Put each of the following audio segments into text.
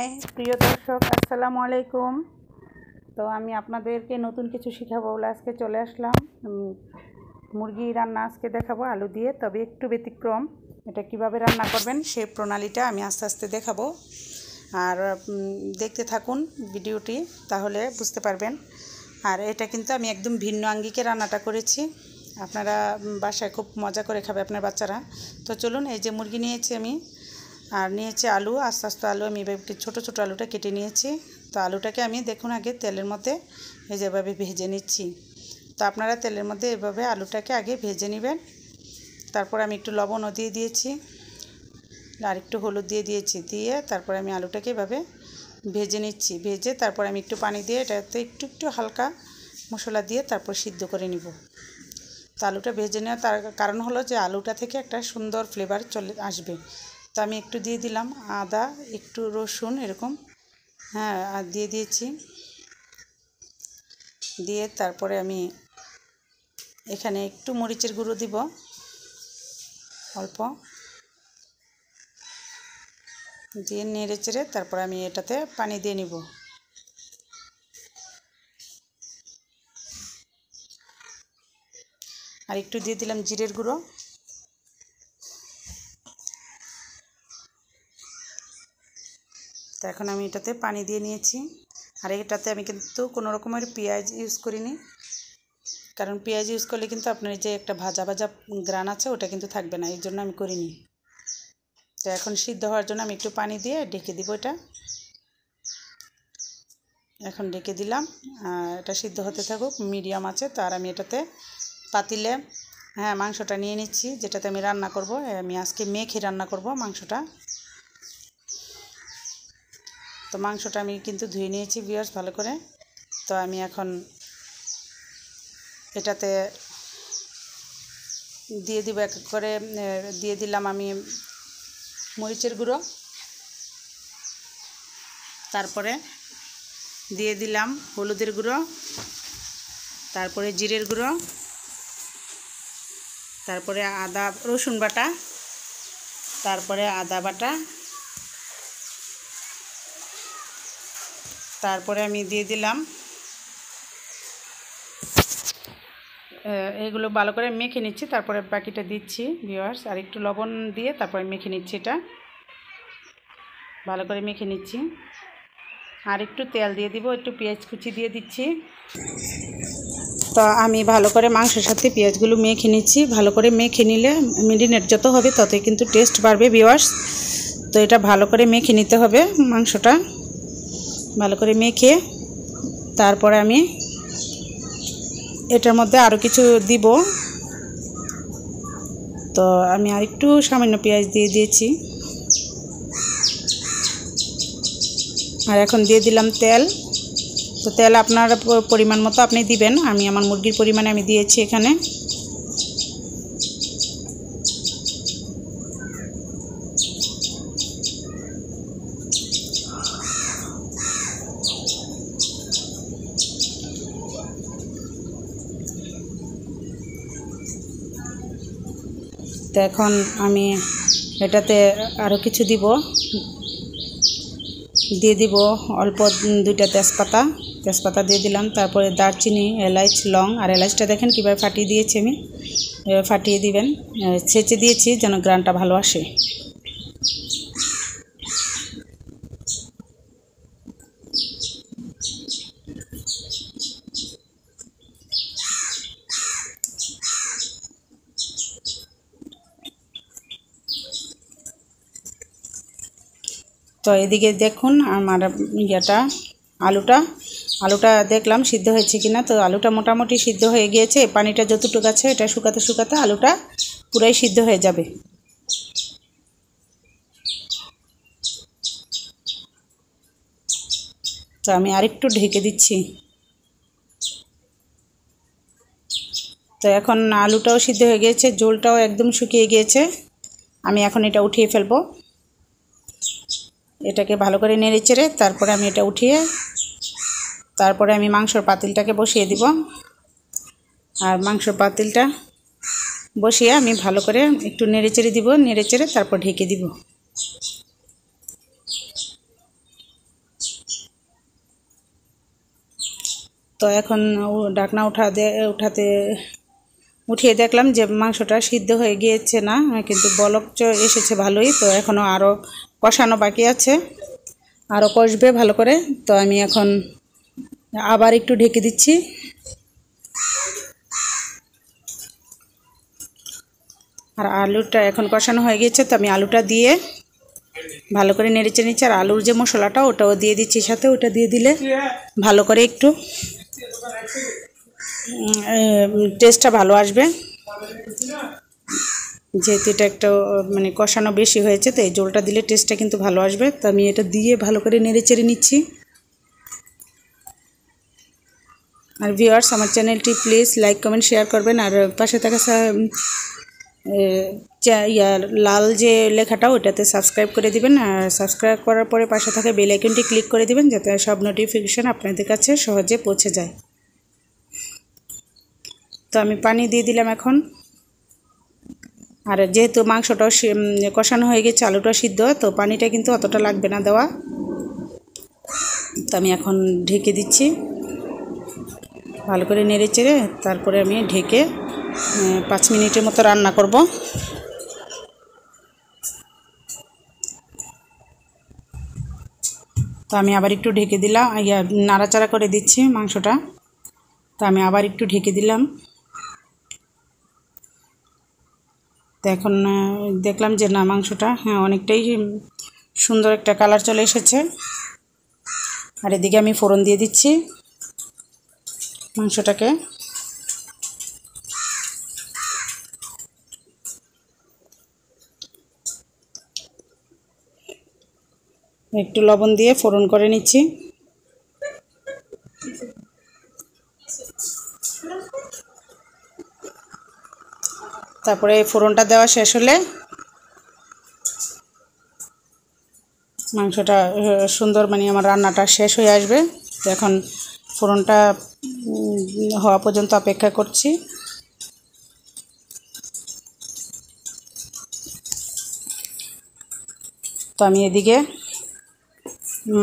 High প্রিয় দর্শক, আসসালামু আলাইকুম। তো আমি আপনাদেরকে নতুন কিছু শেখাবো বলে আজকে চলে আসলাম। মুরগি রান্না আজকে দেখাবো আলু দিয়ে, তবে একটু ব্যতিক্রম। এটা কিভাবে রান্না করবেন সেই প্রণালীটা আমি আস্তে আস্তে দেখাবো, আর দেখতে থাকুন ভিডিওটি, তাহলে বুঝতে পারবেন। আর এটা কিন্তু আমি একদম ভিন্ন আঙ্গিকে রান্নাটা করেছি, আপনারা বাসায় খুব মজা করে খাবে আপনার বাচ্চারা। তো চলুন, এই যে মুরগি নিয়েছি আমি, আর নিয়েছি আলু। আস্তে আস্তে আলু আমি ছোটো ছোটো আলুটা কেটে নিয়েছি। তো আলুটাকে আমি দেখুন আগে তেলের মধ্যে এই যেভাবে ভেজে নিচ্ছি। তো আপনারা তেলের মধ্যে এভাবে আলুটাকে আগে ভেজে নেবেন। তারপর আমি একটু লবণও দিয়ে দিয়েছি, আর একটু হলুদ দিয়ে দিয়েছি, দিয়ে তারপর আমি আলুটাকে এভাবে ভেজে নিচ্ছি। ভেজে তারপর আমি একটু পানি দিয়ে এটাতে একটু হালকা মশলা দিয়ে তারপর সিদ্ধ করে নিব। তো আলুটা ভেজে নেওয়া তার কারণ হলো যে আলুটা থেকে একটা সুন্দর ফ্লেভার চলে আসবে। তো আমি একটু দিয়ে দিলাম আদা, একটু রসুন এরকম, আর দিয়ে দিয়েছি। দিয়ে তারপরে আমি এখানে একটু মরিচের গুঁড়ো দিব অল্প, দিয়ে নেড়ে চেড়ে তারপর আমি এটাতে পানি দিয়ে নিব। আর একটু দিয়ে দিলাম জিরের গুঁড়ো। তো এখন আমি এটাতে পানি দিয়ে নিয়েছি। আর এটাতে আমি কিন্তু কোনো রকমের পেঁয়াজ ইউজ করিনি, কারণ পেঁয়াজ ইউজ করলে কিন্তু আপনার যে একটা ভাজা ভাজা গ্রান আছে ওটা কিন্তু থাকবে না, এই জন্য আমি করিনি। তো এখন সিদ্ধ হওয়ার জন্য আমি একটু পানি দিয়ে ঢেকে দিব। এটা এখন ঢেকে দিলাম, এটা সিদ্ধ হতে থাকুক মিডিয়াম আছে। তো আর আমি এটাতে পাতিলে মাংসটা নিয়ে নিচ্ছি, যেটাতে আমি রান্না করব। আমি আজকে মেখে রান্না করব মাংসটা। তো মাংসটা আমি কিন্তু ধুয়ে নিয়েছি ভিউয়ার্স ভালো করে। তো আমি এখন এটাতে দিয়ে দিব, এক এক করে দিয়ে দিলাম আমি মরিচের গুঁড়ো, তারপরে দিয়ে দিলাম হলুদের গুঁড়ো, তারপরে জিরের গুঁড়ো, তারপরে আদা রসুন বাটা, তারপরে আদা বাটা, তারপরে আমি দিয়ে দিলাম এগুলো ভালো করে মেখে নিচ্ছি। তারপরে বাকিটা দিচ্ছি ভিউয়ার্স, আর একটু লবণ দিয়ে তারপরে মেখে নিচ্ছি। এটা ভালো করে মেখে নিচ্ছি, আর একটু তেল দিয়ে দিব, একটু পেঁয়াজ কুচি দিয়ে দিচ্ছি। তো আমি ভালো করে মাংসের সাথে পেঁয়াজগুলো মেখে নিচ্ছি। ভালো করে মেখে নিলে মেরিনেট যত হবে ততই কিন্তু টেস্ট বাড়বে ভিউয়ার্স। তো এটা ভালো করে মেখে নিতে হবে মাংসটা, ভালো করে মেখে তারপরে আমি এটার মধ্যে আরও কিছু দিব। তো আমি আর একটু সামান্য পেঁয়াজ দিয়ে দিয়েছি, আর এখন দিয়ে দিলাম তেল। তো তেল আপনার পরিমাণ মতো আপনি দিবেন, আমি আমার মুরগির পরিমাণে আমি দিয়েছি এখানে। তো এখন আমি এটাতে আরও কিছু দিয়ে দিব অল্প, 2টা তেজপাতা দিয়ে দিলাম। তারপরে দারচিনি, এলাচ, লং। আর এলাচটা দেখেন কীভাবে ফাটিয়ে দিয়েছি আমি, ফাটিয়ে দিবেন, ছেঁচে দিয়েছি যেন গ্রানটা ভালো আসে। তো এদিকে দেখুন আমার আলুটা দেখলাম সিদ্ধ হয়েছে কিনা। তো আলুটা মোটামুটি সিদ্ধ হয়ে গিয়েছে, পানিটা যতটুকু আছে এটা শুকাতে আলুটা পুরাই সিদ্ধ হয়ে যাবে। তো আমি আরেকটু ঢেকে দিচ্ছি। তো এখন আলুটাও সিদ্ধ হয়ে গিয়েছে, ঝোলটাও একদম শুকিয়ে গিয়েছে। আমি এখন এটা উঠিয়ে ফেলবো। এটাকে ভালো করে নেড়ে চেড়ে তারপরে আমি এটা উঠিয়ে তারপরে আমি মাংসর পাতিলটাকে বসিয়ে দিব। আর মাংসর পাতিলটা বসিয়ে আমি ভালো করে একটু নেড়ে চেড়ে দিব, নেড়ে চেড়ে তারপর ঢেকে দিব। তো এখন ঢাকনা উঠাতে উঠিয়ে দেখলাম যে মাংসটা সিদ্ধ হয়ে গিয়েছে না, কিন্তু বলক এসেছে ভালোই। তো এখনও আরও কষানো বাকি আছে, আরও কষবে ভালো করে। তো আমি এখন আবার একটু ঢেকে দিচ্ছি। আর আলুটা এখন কষানো হয়ে গেছে, তো আমি আলুটা দিয়ে ভালো করে নেড়েচে নিচ্ছি। আর আলুর যে মশলাটা ওটাও দিয়ে দিচ্ছি সাথে, ওটা দিয়ে দিলে ভালো করে একটু টেস্টটা ভালো আসবে, যেহেতু এটা একটা মানে কষানো বেশি হয়েছে। তো এই ঝোলটা দিলে টেস্টটা কিন্তু ভালো আসবে। তো আমি এটা দিয়ে ভালো করে নেড়েচেড়ে নিচ্ছি। আর ভিউয়ার্স, আমার চ্যানেলটি প্লিজ লাইক কমেন্ট শেয়ার করবেন। আর পাশে থাকা লাল যে লেখাটা ওটাতে সাবস্ক্রাইব করে দিবেন। আর সাবস্ক্রাইব করার পরে পাশে থাকা বেল আইকনটি ক্লিক করে দিবেন, যাতে সব নোটিফিকেশান আপনাদের কাছে সহজে পৌঁছে যায়। তো আমি পানি দিয়ে দিলাম এখন। আর যেহেতু মাংসটাও কষানো হয়ে গেছে, আলুটা সিদ্ধ, তো পানিটা কিন্তু অতটা লাগবে না দেওয়া। তো আমি এখন ঢেকে দিচ্ছি ভালো করে নেড়েচেড়ে। তারপরে আমি ঢেকে 5 মিনিটের মতো রান্না করব। তো আমি আবার একটু ঢেকে দিলাম, নাড়াচাড়া করে দিচ্ছি মাংসটা। তো আমি আবার একটু ঢেকে দিলাম। তো এখন দেখলাম যে না, মাংসটা অনেকটাই সুন্দর একটা কালার চলে এসেছে। আর এদিকে আমি ফোড়ন দিয়ে দিচ্ছি মাংসটাকে। একটু লবণ দিয়ে ফোড়ন করে নিচ্ছি। তারপরে ফোড়নটা দেওয়া শেষ হলে মাংসটা সুন্দর মানে আমার রান্নাটা শেষ হয়ে আসবে। তো এখন ফোড়নটা হওয়া পর্যন্ত অপেক্ষা করছি। তো আমি এদিকে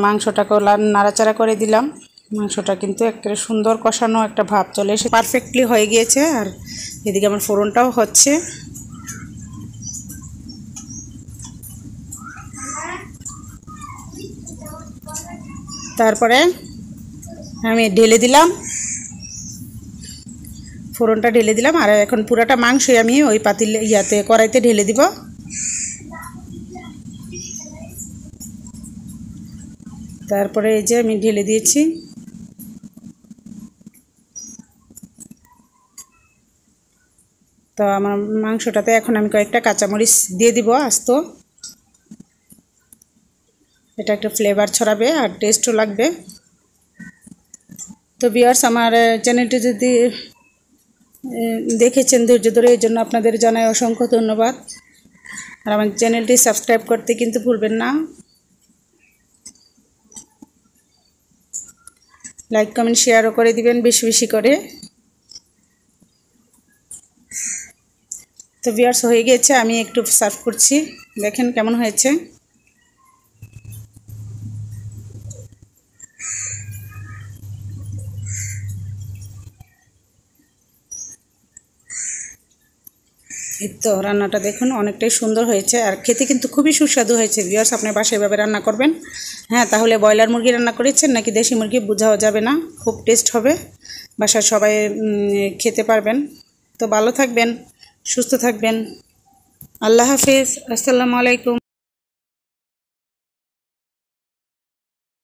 মাংসটাকে নাড়াচাড়া করে দিলাম। মাংসটা কিন্তু একেবারে সুন্দর কষানো একটা ভাব চলে এসে পারফেক্টলি হয়ে গিয়েছে। আর এদিকে আমার ফোড়নটাও হচ্ছে। তারপরে আমি ঢেলে দিলাম, ফোড়নটা ঢেলে দিলাম। আর এখন পুরাটা মাংসই আমি ওই কড়াইতে ঢেলে দিব। তারপরে এই যে আমি ঢেলে দিয়েছি। তো আমার মাংসটাতে এখন আমি কয়েকটা কাঁচামরিচ দিয়ে দিব আস্ত। এটা একটা ফ্লেভার ছড়াবে আর টেস্টও লাগবে। তো ভিউয়ার্স, আমার চ্যানেলটি যদি দেখেছেন ধৈর্য ধরে, এই জন্য আপনাদের জানাই অসংখ্য ধন্যবাদ। আর আমার চ্যানেলটি সাবস্ক্রাইব করতে কিন্তু ভুলবেন না। লাইক কমেন্ট শেয়ারও করে দিবেন বেশি বেশি করে। তো ভিউয়ার্স, হয়ে গেছে, আমি একটু সার্ভ করছি, দেখেন কেমন হয়েছে। এই তো রান্নাটা দেখুন অনেকটাই সুন্দর হয়েছে, আর খেতে কিন্তু খুবই সুস্বাদু হয়েছে। ভিউয়ার্স, আপনি বাসায় এভাবে রান্না করবেন। হ্যাঁ, তাহলে ব্রয়লার মুরগি রান্না করেছেন নাকি দেশি মুরগি বোঝাও যাবে না, খুব টেস্ট হবে। বাসায় সবাই খেতে পারবেন। তো ভালো থাকবেন, সুস্থ থাকবেন। আল্লাহ হাফিজ, আসসালামু আলাইকুম।